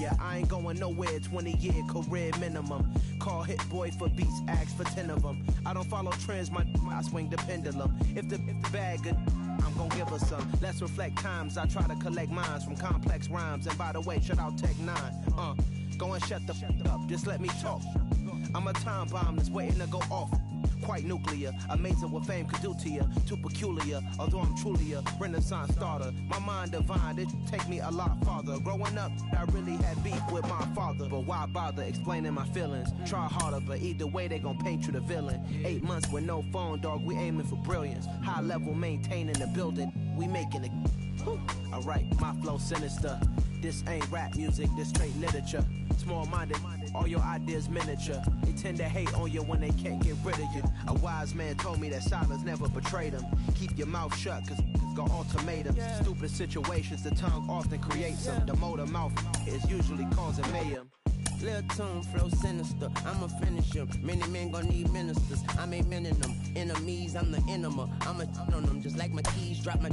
Yeah, I ain't going nowhere, 20-year career minimum. Call Hit Boy for beats, ask for 10 of them. I don't follow trends, I swing the pendulum. If the bag good, I'm gon' give her some. Let's reflect times, I try to collect minds from complex rhymes. And by the way, shout out Tech 9. Go and shut the up, just let me talk. I'm a time bomb that's waiting to go off. Quite nuclear, amazing what fame could do to you. Too peculiar, although I'm truly a renaissance starter. My mind divine, it take me a lot farther. Growing up, I really had beef with my father. But why bother explaining my feelings? Try harder, but either way they gon' paint you the villain. 8 months with no phone, dog, we aiming for brilliance. High level maintaining the building, we making it. Alright, my flow sinister. This ain't rap music, this straight literature. Small-minded, all your ideas miniature. They tend to hate on you when they can't get rid of you. A wise man told me that silence never betrayed him. Keep your mouth shut, cause got ultimatums. Stupid situations, the tongue often creates them. The motor mouth is usually causing mayhem. Lil' tune, flow sinister, I'ma finish him. Many men gon' need ministers, I'm a men in them. Enemies, I'm the enema. I'ma on them, just like my keys, drop my...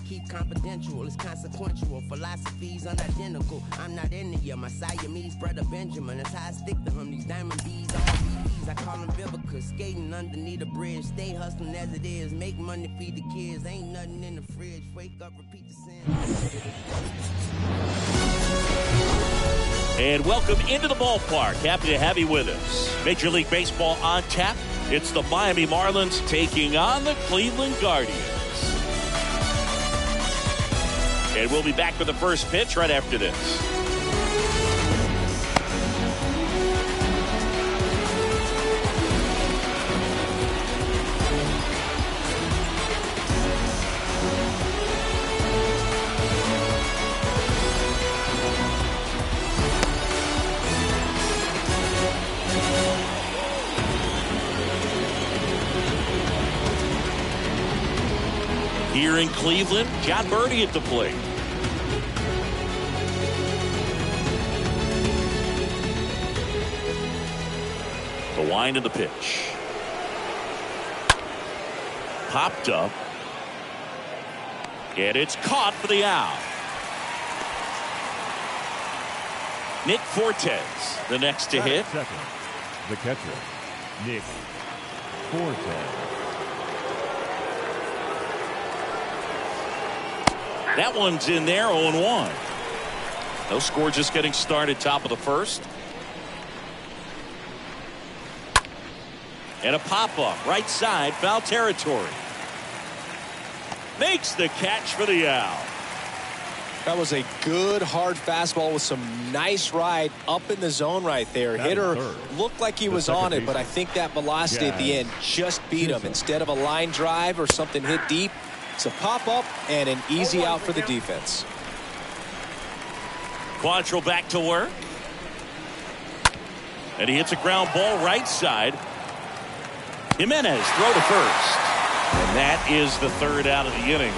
Keep confidential, it's consequential. Philosophies unidentical. I'm not into you. My Siamese brother Benjamin. That's how I stick to him. These diamond bees, all BBs. I call them Vivica. Skating underneath the bridge. Stay hustling as it is. Make money, feed the kids. Ain't nothing in the fridge. Wake up, repeat the sin. And welcome into the ballpark. Happy to have you with us. Major League Baseball on tap. It's the Miami Marlins taking on the Cleveland Guardians. And we'll be back with the first pitch right after this. Here in Cleveland, John Birdie at the plate. The wind of the pitch. Popped up. And it's caught for the out. Nick Fortes, the next to hit. Second, the catcher, Nick Fortes. That one's in there, 0-1. No score, just getting started, top of the first. And a pop-up, right side, foul territory. Makes the catch for the out. That was a good, hard fastball with some nice ride up in the zone right there. Hitter looked like he was on it, but I think that velocity at the end just beat him. Instead of a line drive or something hit deep, it's a pop-up and an easy out for the defense. Quantrill back to work. And he hits a ground ball right side. Jimenez throw to first. And that is the third out of the inning.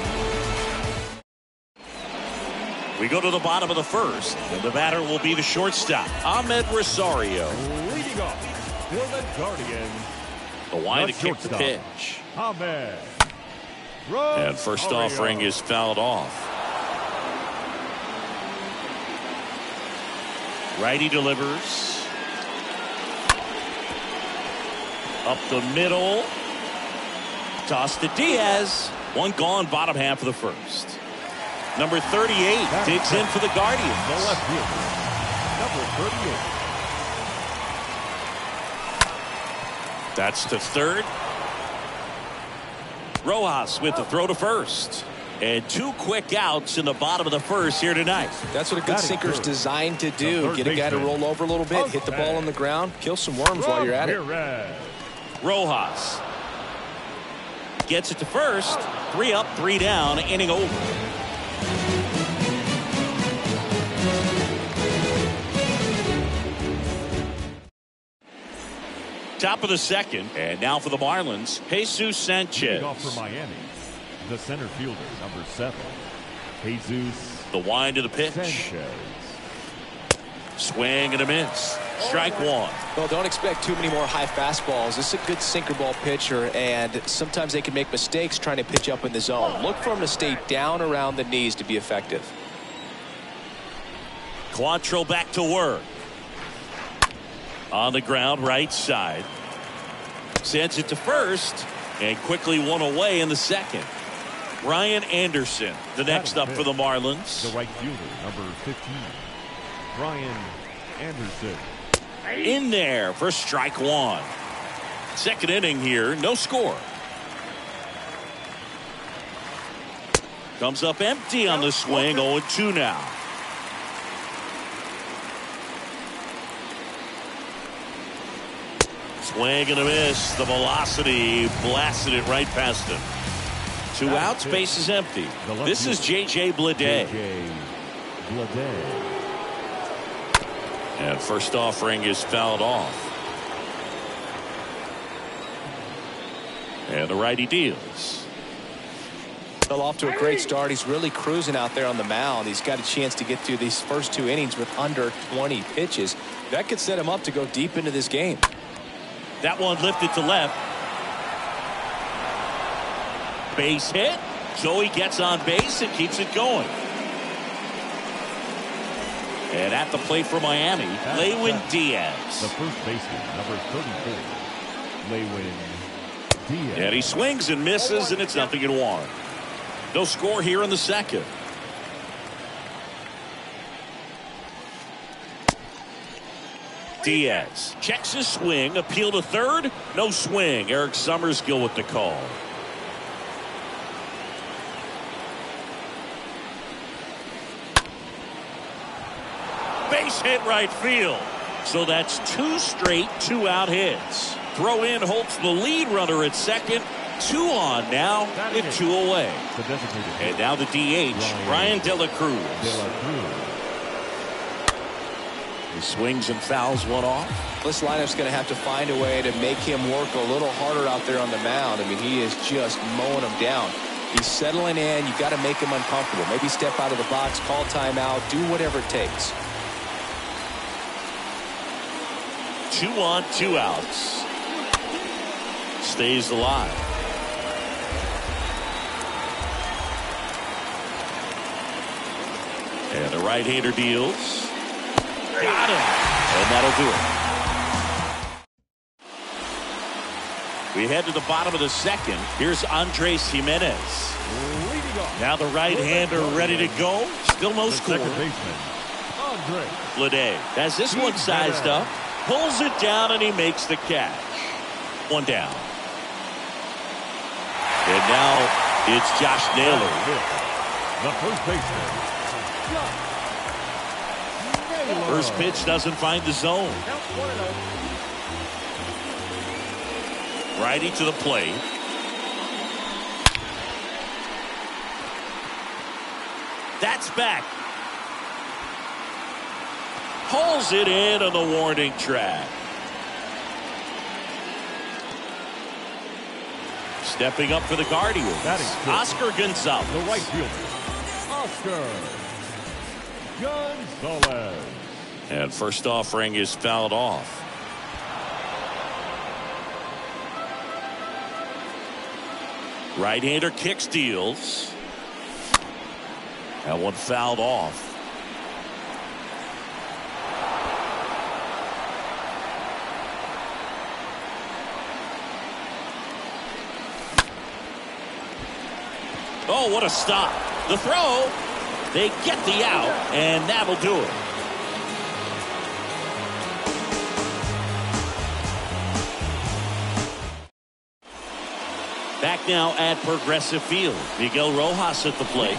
We go to the bottom of the first. And the batter will be the shortstop, Ahmed Rosario. Leading off for the Guardians. The wind to kick the pitch. Ahmed. And first offering is fouled off. Righty delivers. Up the middle. Toss to Diaz. One gone, bottom half of the first. Number 38 digs in for the Guardians. The left fielder, number 38. That's to third. Rojas with the throw to first. And two quick outs in the bottom of the first here tonight. That's what a good sinker's designed to do. Get a guy to roll over a little bit, hit the ball on the ground, kill some worms while you're at it. Rojas gets it to first. 3 up, 3 down, inning over. Top of the second, and now for the Marlins, Jesus Sanchez. Off for Miami, the center fielder, number 7, Jesus. The wind of the pitch. Sanchez. Swing and a miss. Strike one. Well, don't expect too many more high fastballs. This is a good sinker ball pitcher, and sometimes they can make mistakes trying to pitch up in the zone. Look for him to stay down around the knees to be effective. Quantrill back to work. On the ground, right side. Sends it to first, and quickly one away in the second. Ryan Anderson, the next up for the Marlins. The right fielder, number 15, Ryan Anderson. In there for strike one. Second inning here, no score. Comes up empty on the swing, 0-2 now. Swing and a miss. The velocity blasted it right past him. 2 outs, base is empty. This is J.J. Bleday. And first offering is fouled off. And the righty deals. Well, off to a great start. He's really cruising out there on the mound. He's got a chance to get through these first 2 innings with under 20 pitches. That could set him up to go deep into this game. That one lifted to left. Base hit. Joey gets on base and keeps it going. And at the plate for Miami, Lewin Diaz. The first baseman, number 34, Lewin Diaz. And he swings and misses, and it's 0-1. No score here in the second. Diaz checks his swing, appeal to third, no swing. Eric Summerskill with the call. Base hit right field. So that's 2 straight 2-out hits. Throw in holds the lead runner at second. 2 on now with 2 away. And now the DH, Ryan De La Cruz. He swings and fouls one off. This lineup's going to have to find a way to make him work a little harder out there on the mound. I mean, he is just mowing them down. He's settling in. You've got to make him uncomfortable. Maybe step out of the box, call timeout, do whatever it takes. 2 on, 2 outs. Stays alive. And the right-hander deals. Got him. And that'll do it. We head to the bottom of the second. Here's Andres Jimenez. Now the right-hander ready to go. Still no score. Bleday has this one sized up. Pulls it down and he makes the catch. 1 down. And now it's Josh Naylor. The first baseman. First pitch doesn't find the zone. Righty to the plate. That's back. Pulls it in on the warning track. Stepping up for the Guardians, Oscar Gonzalez. The right fielder, Oscar Gonzalez. And first offering is fouled off. Right-hander kicks, deals. That one fouled off. Oh, what a stop. The throw. They get the out, and that'll do it. Back now at Progressive Field. Miguel Rojas at the plate.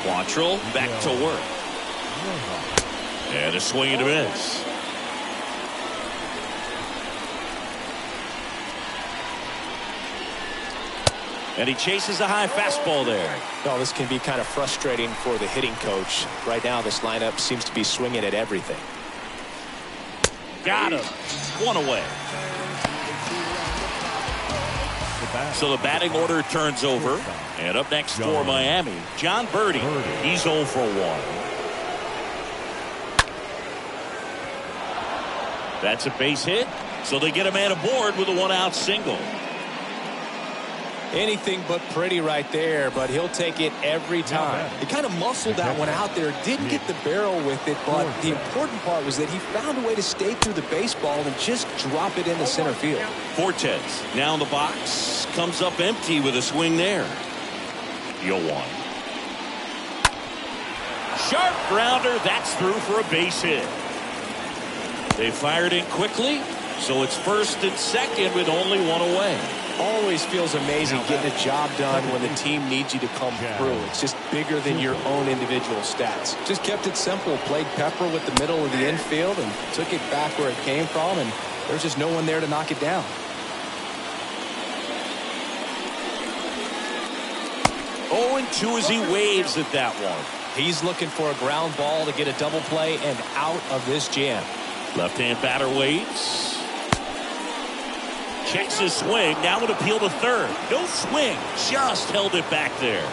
Quantrill back to work. And a swing and a miss. And he chases a high fastball there. No, this can be kind of frustrating for the hitting coach. Right now, this lineup seems to be swinging at everything. Got him. 1 away. So the batting order turns over. And up next for Miami, John Birdie. He's 0 for 1. That's a base hit. So they get a man aboard with a 1-out single. Anything but pretty right there, but he'll take it every time. He kind of muscled that one out there, didn't get the barrel with it, but the important part was that he found a way to stay through the baseball and just drop it into center field. Fortes now in the box, comes up empty with a swing there. 0-1. Sharp grounder, that's through for a base hit. They fired in quickly, so it's first and second with only one away. Always feels amazing getting a job done when the team needs you to come through. It's just bigger than your own individual stats. Just kept it simple, played pepper with the middle of the infield and took it back where it came from, and there's just no one there to knock it down. Oh, and 2 as he waves at that one. He's looking for a ground ball to get a double play and out of this jam. Left-hand batter waits. Checks his swing. Now would appeal to third. No swing. Just held it back there.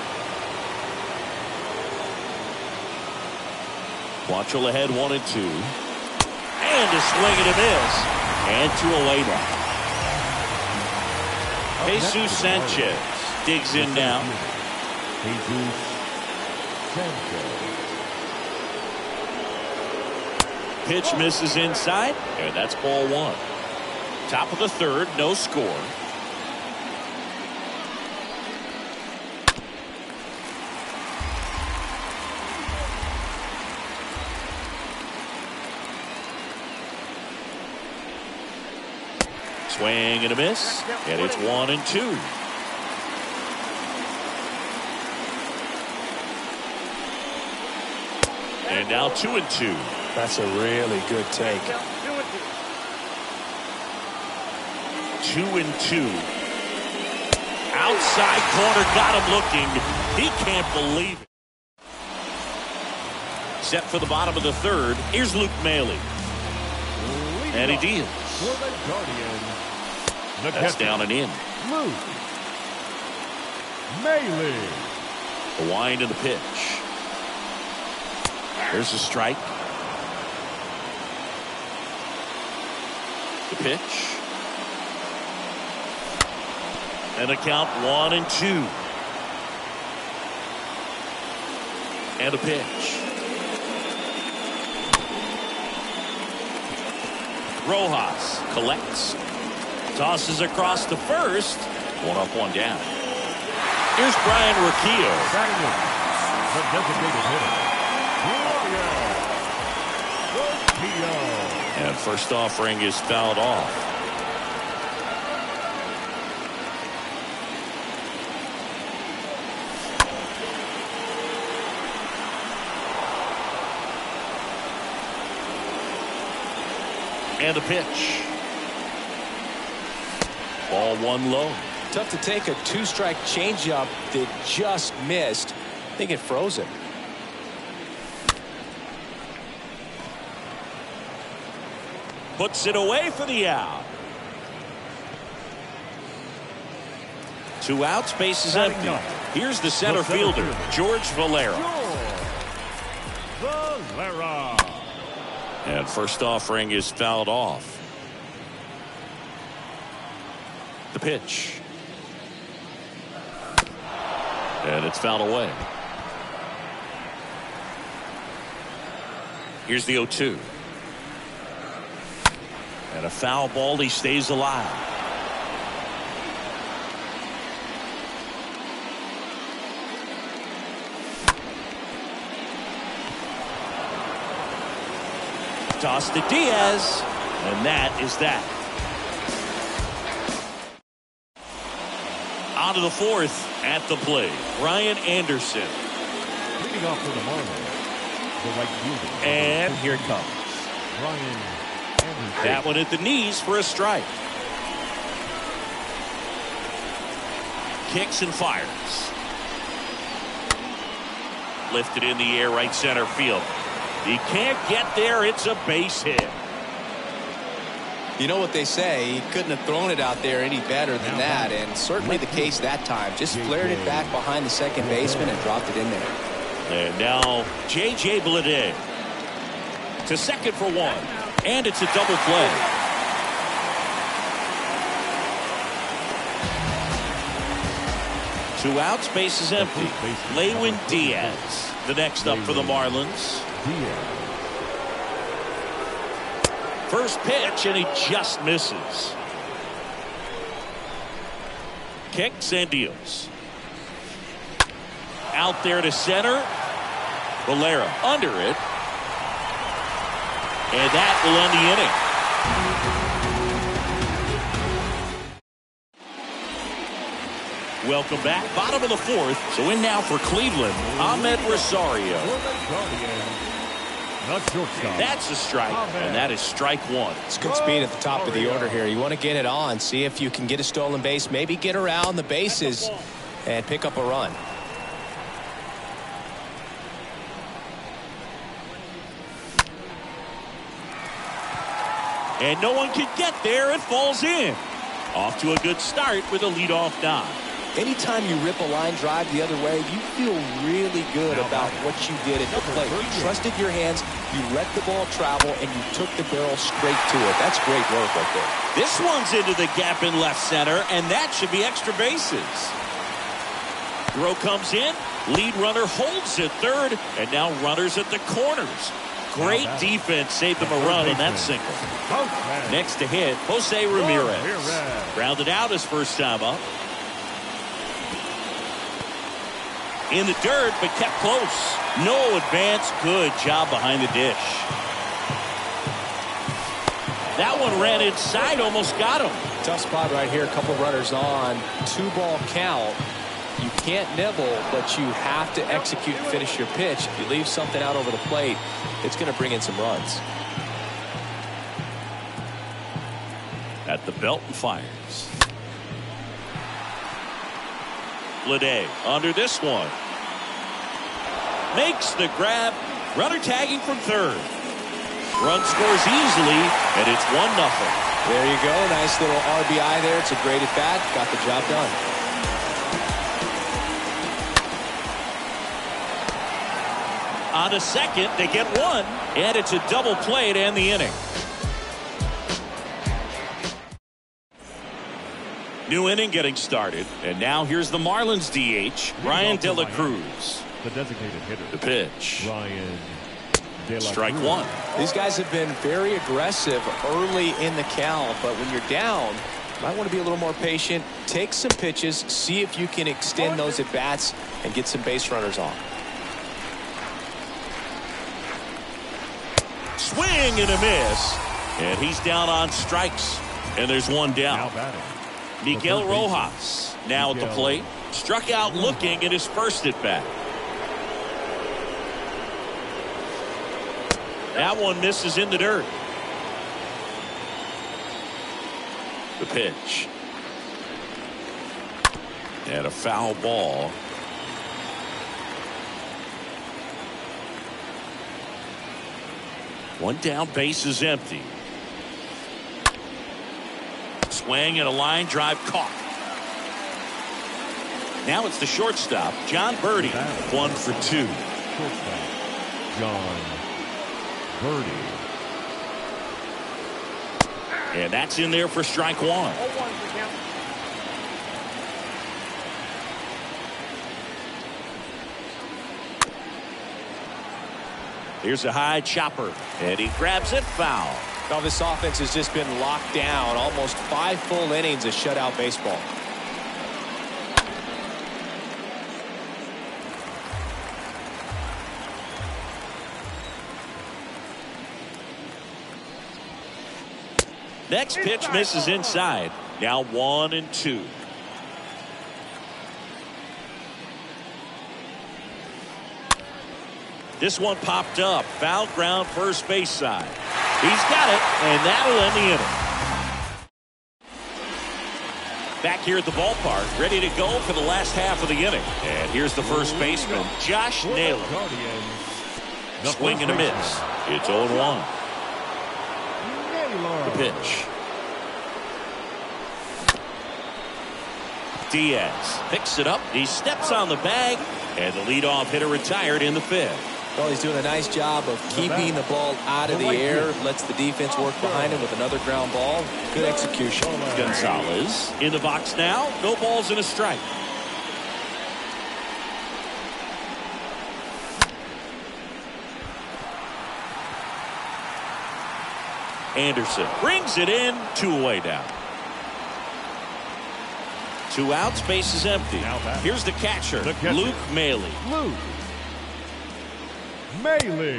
Quantrill ahead 1-2. And a swing and a miss. And 2 away now. Jesus Sanchez digs in now. Jesus Sanchez. Pitch misses inside. And that's ball 1. Top of the third, no score. Swing and a miss, and it's 1-2. And now 2-2. That's a really good take. 2-2. Outside corner, got him looking. He can't believe it. Set for the bottom of the third. Here's Luke Maile. And he deals. For the Guardians, That's down and in. Luke Maile. The wind and the pitch. There's a strike. The pitch. And a count 1-2. And a pitch. Rojas collects. Tosses across to first. 1 up, 1 down. Here's Brian Rocchio. Batting in, the designated hitter, Rocchio. And first offering is fouled off. And a pitch. Ball 1 low. Tough to take a 2-strike changeup that just missed. I think it froze him. Puts it away for the out. 2 outs, base is empty. Here's the center fielder, George Valera. Valera. And first offering is fouled off. The pitch. And it's fouled away. Here's the 0-2. And a foul ball, he stays alive. Toss to Diaz, and that is that. On to the 4th at the plate, Ryan Anderson. Leading off for the Marlins, the right fielder. And here it comes. Ryan Anderson. That one at the knees for a strike. Kicks and fires. Lifted in the air, right center field. He can't get there. It's a base hit. You know what they say, he couldn't have thrown it out there any better than that, and certainly the case that time. Just flared it back behind the second baseman and dropped it in there. And now J.J. Bleday to second for 1, and it's a double play. 2 outs, base is empty. Lewin Diaz, the next up for the Marlins. First pitch, and he just misses. Kicks and deals. Out there to center. Valera under it. And that will end the inning. Welcome back. Bottom of the 4th. So in now for Cleveland, Ahmed Rosario. That's a strike, and that is strike 1. It's good speed at the top of the order here. You want to get it on, see if you can get a stolen base, maybe get around the bases and pick up a run. And no one can get there. It falls in. Off to a good start with a leadoff dive. Anytime you rip a line drive the other way, you feel really good about what you did at the plate. You trusted your hands, you let the ball travel, and you took the barrel straight to it. That's great work right there. This one's into the gap in left center, and that should be extra bases. Throw comes in. Lead runner holds at third, and now runners at the corners. Great defense saved them a run on that single. Next to hit, Jose Ramirez. Grounded out his first time up. In the dirt, but kept close. No advance. Good job behind the dish. That one ran inside, almost got him. Tough spot right here. A couple runners on. 2-ball count. You can't nibble, but you have to execute and finish your pitch. If you leave something out over the plate, it's going to bring in some runs. At the belt and fires. Lede under this one. Makes the grab. Runner tagging from third. Run scores easily, and it's 1-0. There you go. Nice little RBI there. It's a great at bat. Got the job done. On to second, they get one, and it's a double play to end the inning. New inning getting started, and now here's the Marlins DH, Ryan De La Cruz. The designated hitter. The pitch. Ryan De La Strike Cruz. 1. These guys have been very aggressive early in the count, but when you're down, you might want to be a little more patient. Take some pitches, see if you can extend those at bats and get some base runners on. Swing and a miss, and he's down on strikes, and there's one down. Now batting. Miguel Rojas now at the plate, struck out looking at his first at bat. That one misses in the dirt. The pitch. And a foul ball. One down, base is empty. Swing and a line drive caught. Now it's the shortstop, John Birdie. 1 for 2. Shortstop, John Birdie. And that's in there for strike 1. Here's a high chopper, and he grabs it foul. Now this offense has just been locked down. Almost 5 full innings of shutout baseball. Next pitch misses inside. Now 1-2. This one popped up. Foul ground first base side. He's got it, and that'll end the inning. Back here at the ballpark, ready to go for the last half of the inning. And here's the first baseman, Josh Naylor. Swing and a miss. It's 0-1. The pitch. Diaz picks it up. He steps on the bag, and the leadoff hitter retired in the 5th. Well, he's doing a nice job of keeping the ball out of the air. Lets the defense work behind him with another ground ball. Good execution. Gonzalez in the box now. No balls and a strike. Anderson brings it in. 2 away now. 2 outs, base is empty. Here's the catcher, Luke Maile.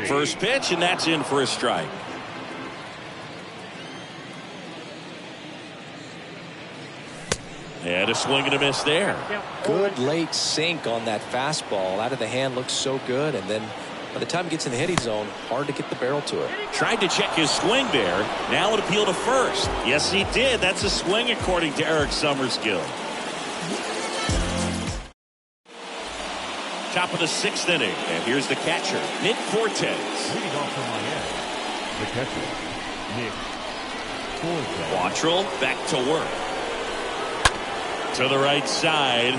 First pitch, and that's in for a strike. And a swing and a miss there. Good late sink on that fastball. Out of the hand, looks so good, and then by the time it gets in the hitting zone, hard to get the barrel to it. Tried to check his swing there. Now an appeal to first. Yes, he did. That's a swing according to Eric Summerskill. Top of the 6th inning, and here's the catcher, Nick Fortes. Leading off from Miami, the catcher, Nick Fortes. Quantrill back to work. To the right side.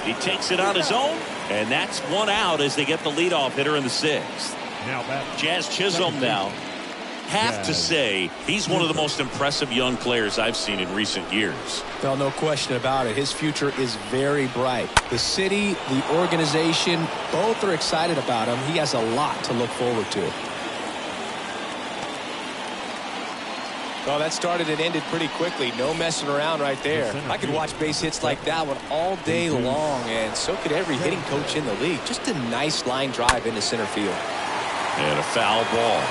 He takes it on his own, and that's 1 out as they get the leadoff hitter in the 6th. Now Jazz Chisholm now. Have to say, he's one of the most impressive young players I've seen in recent years. Well, no question about it. His future is very bright. The city, the organization, both are excited about him. He has a lot to look forward to. Well, that started and ended pretty quickly. No messing around right there. I could watch base hits like that one all day long, and so could every hitting coach in the league. Just a nice line drive into center field. And a foul ball.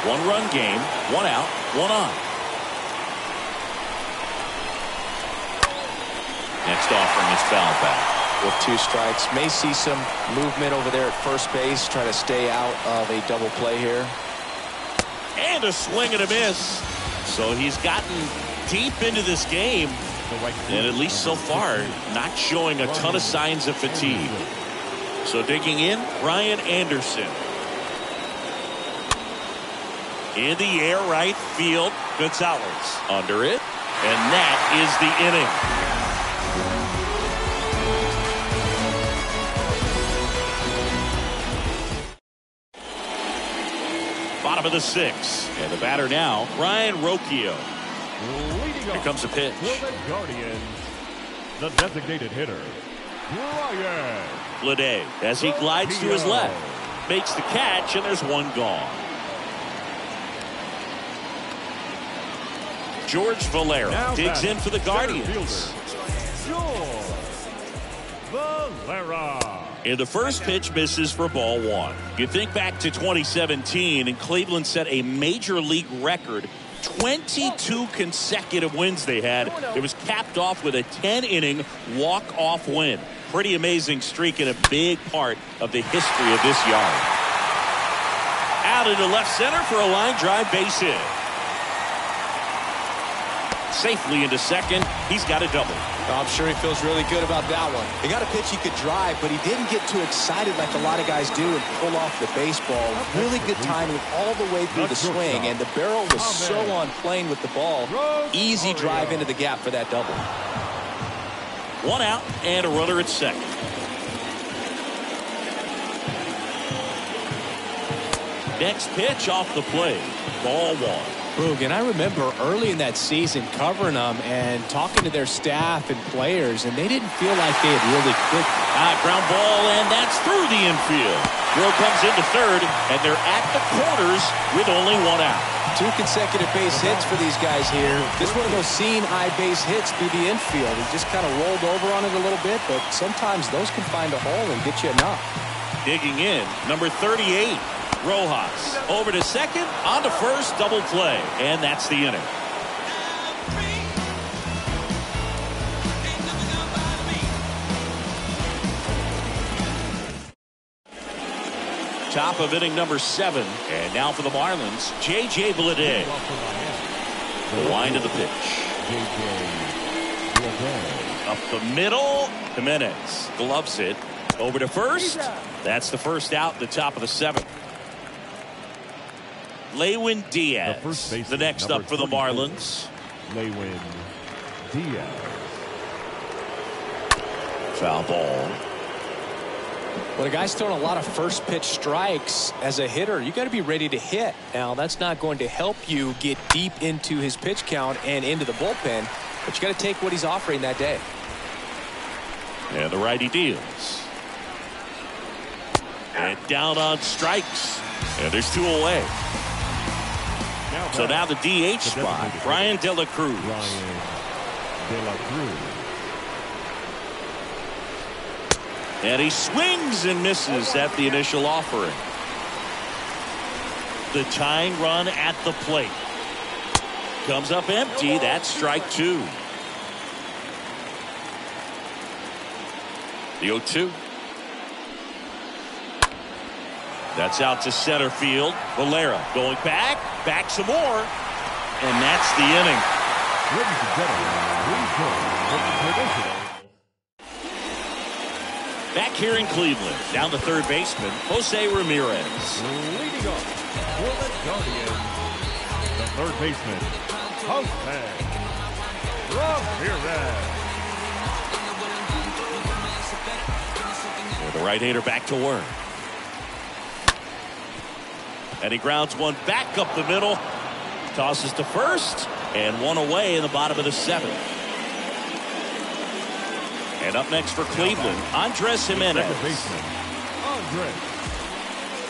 1-run game, 1 out, 1 on. Next offering is foul back. With 2 strikes, may see some movement over there at first base, try to stay out of a double play here. And a swing and a miss. So he's gotten deep into this game, and at least so far, not showing a ton of signs of fatigue. So digging in, Ryan Anderson. In the air, right field. Gonzalez under it. And that is the inning. Bottom of the 6th. And the batter now, Ryan Rocchio. Here comes a pitch. For the Guardians, the designated hitter, Ryan Bleday, as he glides to his left. Makes the catch, and there's 1 gone. George Valera digs in for the Guardians. George Valera. And the first pitch misses for ball 1. You think back to 2017, and Cleveland set a major league record. 22 consecutive wins they had. It was capped off with a 10-inning walk-off win. Pretty amazing streak and a big part of the history of this yard. Out into left center for a line drive base hit. Safely into second. He's got a double. I'm sure he feels really good about that one. He got a pitch he could drive, but he didn't get too excited like a lot of guys do and pull off the baseball. Really good timing all the way through the swing, and the barrel was so on plane with the ball. Easy drive into the gap for that double. 1 out and a runner at second. Next pitch off the plate. Ball 1. Boog, and I remember early in that season covering them and talking to their staff and players, and they didn't feel like they had really clicked. Ground ball, and that's through the infield. Throw comes into third, and they're at the corners with only 1 out. 2 consecutive base hits for these guys here. Just one of those seeing eye base hits through the infield. He just kind of rolled over on it a little bit, but sometimes those can find a hole and get you enough. Digging in, number 38. Rojas over to second, on to first, double play, and that's the inning. Top of inning number 7, and now for the Marlins, J.J. Bleday. The wind of the pitch. Up the middle, Jimenez gloves it over to first. That's the first out, the top of the 7th. Lewin Diaz, the next up for the Marlins. Lewin Diaz. Foul ball. When a guy's throwing a lot of first pitch strikes as a hitter, you got to be ready to hit. Now, that's not going to help you get deep into his pitch count and into the bullpen, but you got to take what he's offering that day. And the righty deals. And down on strikes. And there's 2 away. So now the DH spot, Brian De La Cruz. And he swings and misses at the initial offering. The tying run at the plate. Comes up empty. That's strike two. The 0-2. That's out to center field. Valera going back some more. And that's the inning. Ladies and gentlemen, please join Back here in Cleveland, down the third baseman, Jose Ramirez. leading off for the Guardians, the third baseman, Jose Ramirez. The right-hander back to work. And he grounds one back up the middle. Tosses to first. And one away in the bottom of the seventh. And up next for Cleveland, Andres Jimenez. Second baseman, Andres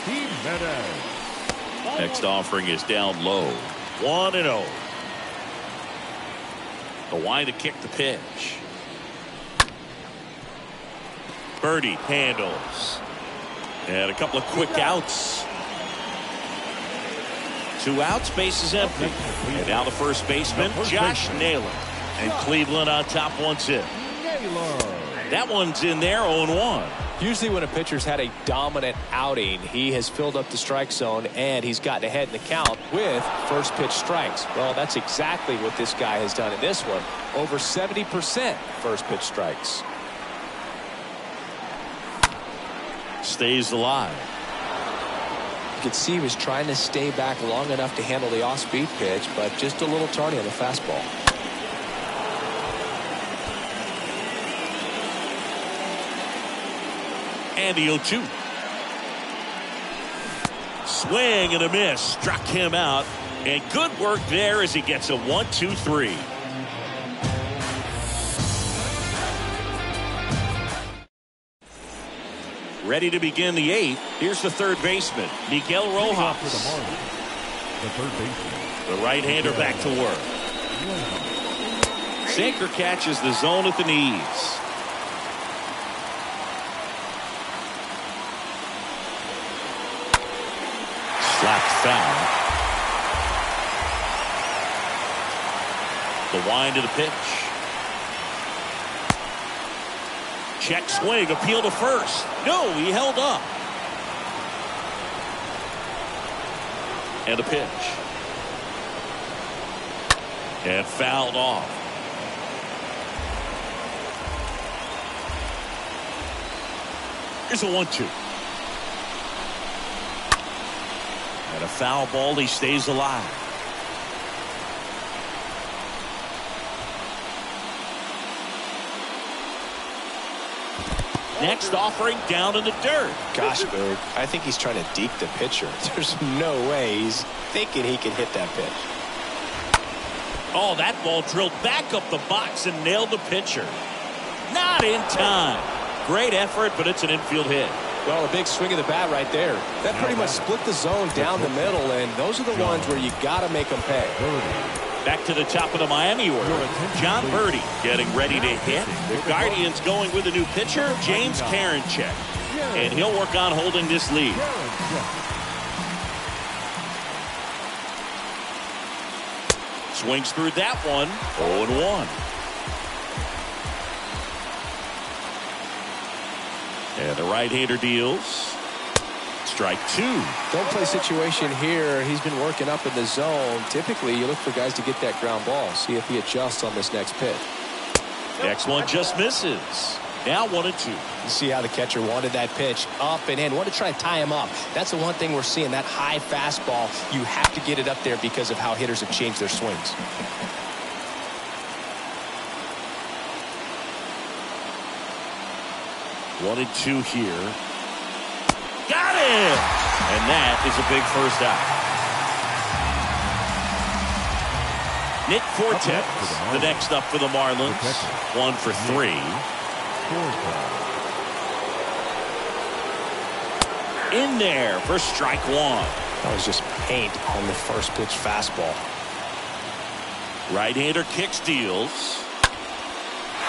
Jimenez. Next offering is down low. 1-0. The wind to kick the pitch. Birdie handles. And a couple of quick outs. 2 outs, base is empty. And now the first baseman, Josh Naylor. And Cleveland on top 1-0. That one's in there, 0-1. Usually when a pitcher's had a dominant outing, he has filled up the strike zone and he's gotten ahead in the count with first pitch strikes. Well, that's exactly what this guy has done in this one. Over 70% first pitch strikes. Stays alive. You could see he was trying to stay back long enough to handle the off-speed pitch, but just a little tardy on the fastball. And the 0-2. Swing and a miss. Struck him out. And good work there as he gets a 1-2-3. Ready to begin the 8th. Here's the third baseman, Miguel Rojas. For the Marlins, the third baseman. The right-hander back to work. Sinker catches the zone at the knees. Slapped foul. The wind of the pitch. Check swing, appeal to first. No, he held up. And a pitch. And fouled off. Here's a 1-2. And a foul ball, he stays alive. Next offering down in the dirt. Gosh, Boog, I think he's trying to deke the pitcher. There's no way he's thinking he can hit that pitch. Oh, that ball drilled back up the box and nailed the pitcher. Not in time. Great effort, but it's an infield hit. Well, a big swing of the bat right there. That pretty much split the zone down the middle, and those are the ones where you got to make them pay. Back to the top of the Miami order. John Birdie getting ready to hit. The Guardians going with a new pitcher, James Karinchak. And he'll work on holding this lead. Swings through that one. 0-1. And the right-hander deals. Strike two. Don't play situation here. He's been working up in the zone. Typically, you look for guys to get that ground ball. See if he adjusts on this next pitch. Next one just misses. Now 1-2. You see how the catcher wanted that pitch up and in. Wanted to try to tie him up. That's the one thing we're seeing. That high fastball, you have to get it up there because of how hitters have changed their swings. One and two here. Got it! And that is a big first out. Nick Fortes, the next up for the Marlins. 1 for 3. In there for strike one. That was just paint on the first pitch fastball. Right-hander kicks, deals.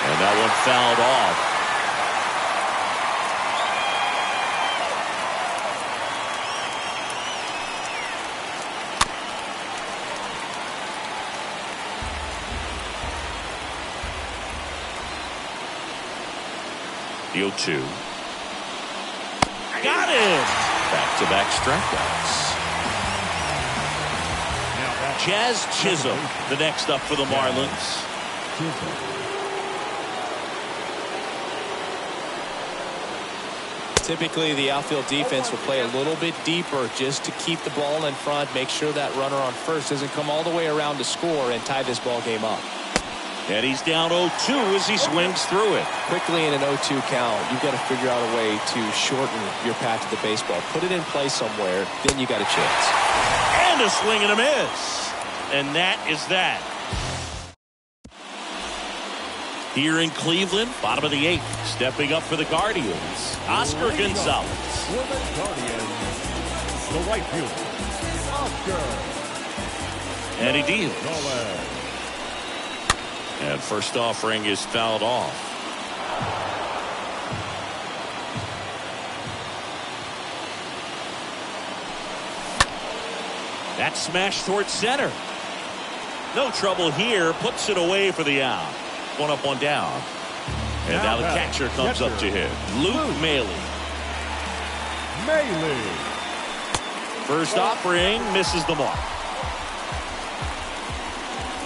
And that one fouled off. The 0-2. Got it! Back-to-back strikeouts. Jazz Chisholm, the next up for the Marlins. Typically, the outfield defense will play a little bit deeper just to keep the ball in front, make sure that runner on first doesn't come all the way around to score and tie this ball game up. And he's down 0-2 as he swings through it. Quickly in an 0-2 count, you've got to figure out a way to shorten your path to the baseball. Put it in play somewhere, then you got a chance. And a swing and a miss. And that is that. Here in Cleveland, bottom of the 8th, stepping up for the Guardians, Oscar Gonzalez. For the Guardians, the right fielder, Oscar. And he deals. And first offering is fouled off. That smash towards center. No trouble here. Puts it away for the out. One up, one down. And now the catcher comes up to him. Luke Maile. First offering misses the mark.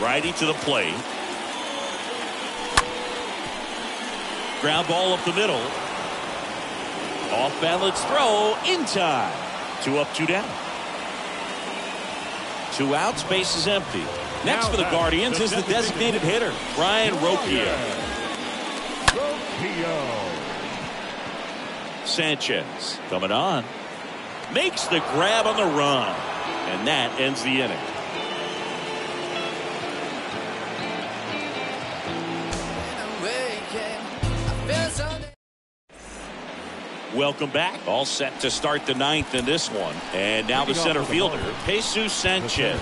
Righty to the plate. Ground ball up the middle. Off balance throw in time. 2 up, 2 down. 2 outs, base is empty. Next for the Guardians is the designated hitter, Brian Rocchio. Sanchez coming on. Makes the grab on the run. And that ends the inning. Welcome back. All set to start the 9th in this one. And now the center fielder, Jesus Sanchez.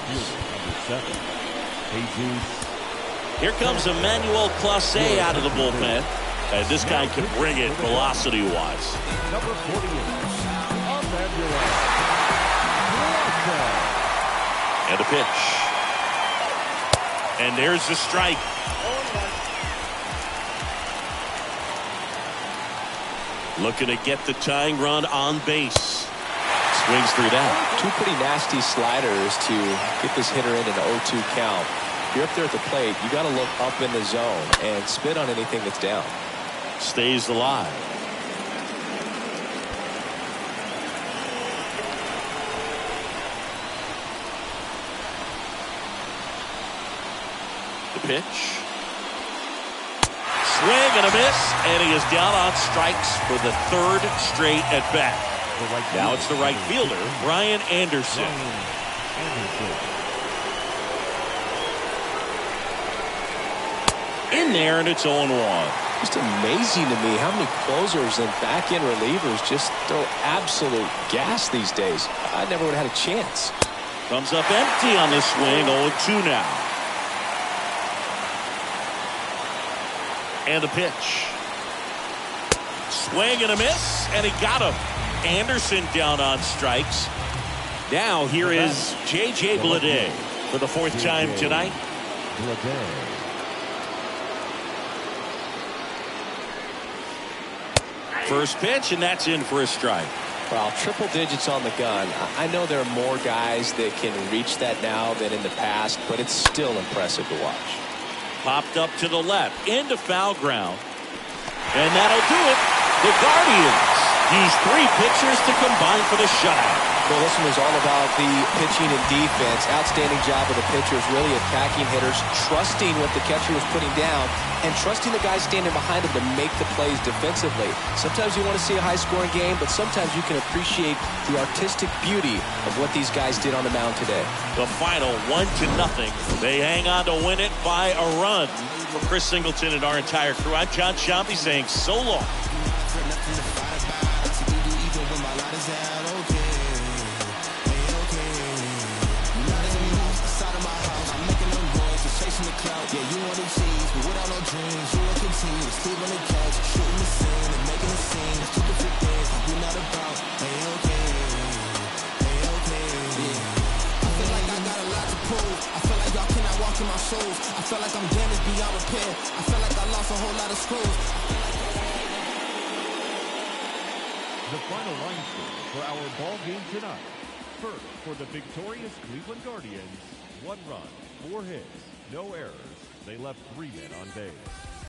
Here comes Emmanuel Clase out of the bullpen. And this guy can bring it velocity-wise. Number 48, Emmanuel. And a pitch. And there's the strike. Looking to get the tying run on base. Swings through that. 2 pretty nasty sliders to get this hitter in an 0-2 count. If you're up there at the plate, you got to look up in the zone and spit on anything that's down. Stays alive. The pitch. Swing and a miss, and he is down on strikes for the 3rd straight at bat. Now it's the right fielder, Brian Anderson. In there, and it's 0-1. Just amazing to me how many closers and back-end relievers just throw absolute gas these days. I never would have had a chance. Comes up empty on this swing, 0-2 now. And the pitch. Swing and a miss, and he got him. Anderson down on strikes. Now here is J.J. Bleday for the 4th time tonight. First pitch, and that's in for a strike. Well, triple digits on the gun. I know there are more guys that can reach that now than in the past, but it's still impressive to watch. Popped up to the left, into foul ground. And that'll do it. The Guardians use 3 pitchers to combine for the shutout. Well, this one was all about the pitching and defense. Outstanding job of the pitchers, really attacking hitters, trusting what the catcher was putting down, and trusting the guys standing behind him to make the plays defensively. Sometimes you want to see a high-scoring game, but sometimes you can appreciate the artistic beauty of what these guys did on the mound today. The final 1-0. They hang on to win it by a run. For Chris Singleton and our entire crew, I'm John Sciambi saying so long. to sleep on the couch, shooting the scene and making a scene. It's two different things that we not about. Hey, okay, yeah. I feel like I got a lot to prove. I feel like y'all cannot walk in my shoes. I feel like I'm damaged beyond repair. I feel like I lost a whole lot of screws. The final line score for our ball game tonight. First, for the victorious Cleveland Guardians, 1 run, 4 hits, no errors. They left 3 men on base.